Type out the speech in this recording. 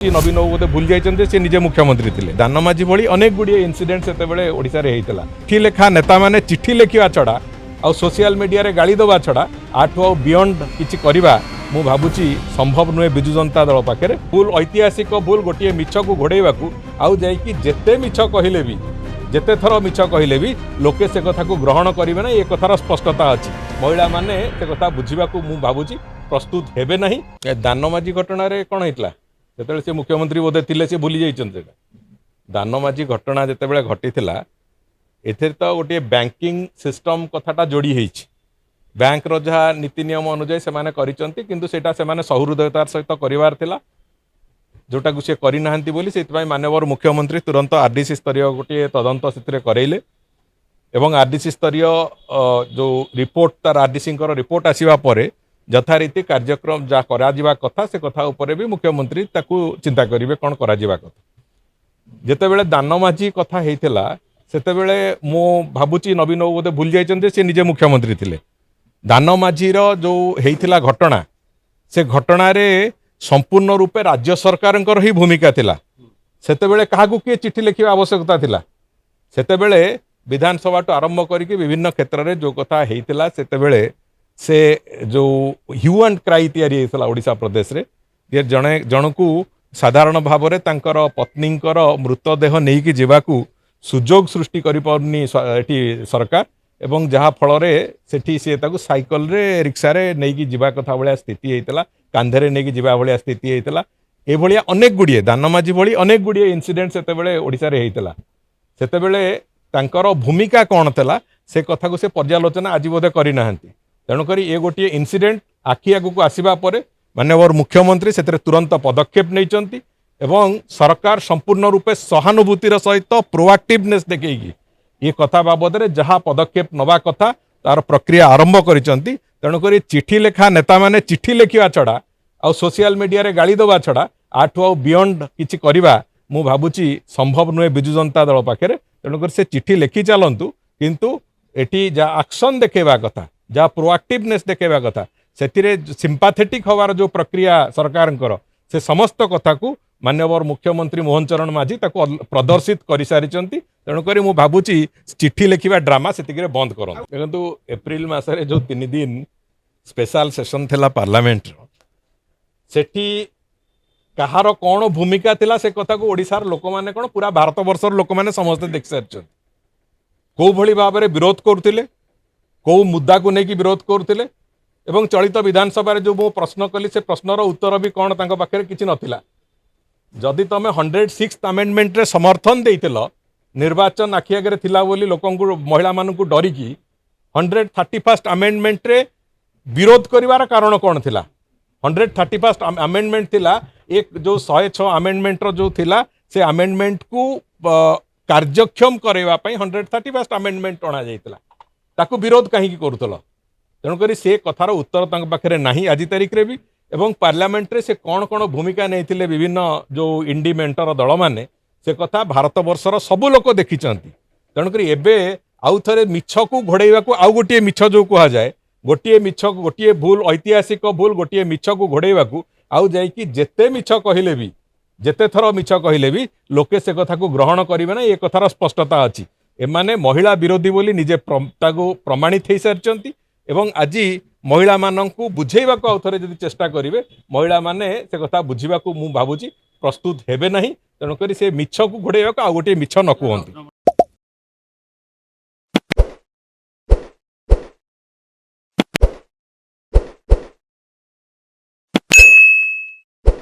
नवीन बाबू बोधे भूल जाइए से निजे मुख्यमंत्री थे दानमाझी भली अनेक गुड़िए इनसीडेंट से ओडिशा रे होता चिठी लेखा नेता मैंने चिठी लिखा छड़ा आ सोशल मीडिया रे गाली दबा छड़ा आठू आउ बियंड किछि करबा मु भाबुची संभव नुहे विजु जनता दल पाखे भूल ऐतिहासिक भूल गोटे मिछ को घोड़ेवा आउ जाइकी जेते मिछ कहले भी जेते थर मिछ कहले भी लोके से कथा को ग्रहण करेंगे ना ये कथार स्पष्टता अच्छी महिला माने से कथा बुझा मु भाबुची प्रस्तुत हेबे नहीं दानमाझी घटना कौन होता जो से मुख्यमंत्री बोधे थे सी भूली जाइए दानमाझी घटना जिते घटी एथिर तो गोटे बैंकिंग सिस्टम कथाटा जोड़ी होती बैंकर जहाँ नीति नियम अनुजाई से करा सहृदयतार सहित करार जोटा को सी करना से माननीय मुख्यमंत्री तुरंत आरडीसी स्तरीय गोटे तदंत से करेले एवं आरडीसी स्तरीय जो रिपोर्ट तार आरडीसी रिपोर्ट आसवा पर यथारीति कार्यक्रम जहाँ करा कथा से कथा उपरे भी मुख्यमंत्री ताकू चिंता करेंगे कौन करा कथा जितेबले दानमाझी कथा होता सेतेबेले मो भाबुची नवीन बाबू बोधे भूल जाइए से निजे मुख्यमंत्री थे दानमाझीर जो होता घटना से घटना संपूर्ण रूपे राज्य सरकार ही भूमिका थिला सेतेबेले काहाकू किए चिठी लिखा आवश्यकता थिला सेतेबेले विधानसभा टू आरंभ करके विभिन्न क्षेत्र में जो कथा होता सेतेबेले से जो ह्यू एंड क्राई तैयारी होता ओडिशा प्रदेश रे जे जणे जनकू साधारण भाव में तांकर पत्नींकर मृतदेह नहीं कि जीवाकू सुजोग सृष्टि करि पाउनी सरकार एवं जहाँ फल सेठी सी साइकल रे रिक्सा रे नहीं कि जीवा कथा भाया स्थिति होता कांधे नहीं कि जीवा भाया स्थिति होता ये अनेक गुड़िए दानमाझी भली अनेक गुड़िए इनसीडेंट से ओडिशा रे होता सेतेबेले तांकर भूमिका कौन था से कथा को से पर्यालोचना आज बोधे करना तेणुक ये गोटे इनसीडेंट आखि आगू आसवा पर माननीय मुख्यमंत्री से तुरंत पदक्षेप नहीं एवं सरकार संपूर्ण रूपे सहानुभूतिर सहित प्रोएक्टिवनेस देखी ये कथा बाबद में जहाँ पदक्षेप नवा कथा तार प्रक्रिया आरंभ करिसेंती तेणुक चिठी लेखा नेता मैंने चिठी लिखा छड़ा आ सोशल मीडिया रे गाली दबा छड़ा आठू आउ बियंड किछि करबा मु भाबुची संभव नुहे विजु जनता दल पाखे तेणुक से चिठी लिखि चलतु किंतु एटी जा एक्शन देखेबा कथा जहाँ प्रोएक्टिवनेस देखेबा कथा से सिंपाथेटिक हवार जो प्रक्रिया सरकार से समस्त कथा को माननीय मुख्यमंत्री मोहन चरण माझी ताको प्रदर्शित कर सारी तेणुक मु भाबुची चिठी लिखा ड्रामा से बंद कर देखो एप्रिल मसरे जो 3 दिन स्पेशल सेशन थिला पार्लियामेंट सेठी कहार कौन भूमिका थिला से कथा को ओडिशार लोक माने कौन पूरा भारत वर्षर लोक माने समस्त देख सारी कौ भली भाव में विरोध करते कौ मुद्दा को लेकिन विरोध करते एवं चलित विधानसभा जो मु प्रश्न कली से प्रश्नर उत्तर भी कौन तांको पाखे किछि नथिला जदि तुम 106 अमेंडमेंट रे समर्थन देइथिल निर्वाचन आखि आगे थिला बोली लोकंकु महिला मानकु डरिकी 131 अमेंडमेंट रे विरोध करिवार कारण कौन थिला 131 अमेंडमेंट थिला एक जो 106 अमेंडमेंट रो जो थिला से अमेंडमेंट को कार्यक्षम करैवा पई 131 अमेंडमेंट अणा जाइतिला ताकू विरोध कहीं करूल तेणुक से कथार उत्तर पाखे ना आज तारीख रे भी एवं पार्लियामेंट रे से कौन कौन भूमिका नहीं विभिन्न जो इंडी मेंटर दल माने से कथा भारत वर्षर सबू लोक देखी तेणुक एवं आउ थे मिछ को घोड़ेवा आउ गोटे मिछ जो कहुए गोटे मिछ गोटे भूल ऐतिहासिक भूल गोटे मिछ को घोड़ेवा आउ जाइकी जेते मिछ कहले भी जेते थर मिछ कहले भी लोके से कथा को ग्रहण करेंगे ना ये कथार स्पष्टता अच्छी एमाने महिला विरोधी बोली निजे प्रमाणित हो सारी एवं आज महिला माननकु बुझेबा को आउथरे जदि चेष्टा करिवे महिला माने से कथा बुझिबा को मु भाबुची प्रस्तुत हेबे नहीं तेणुक से मिछ को घोड़ेबा को आ गोटे मिछ न कहंती।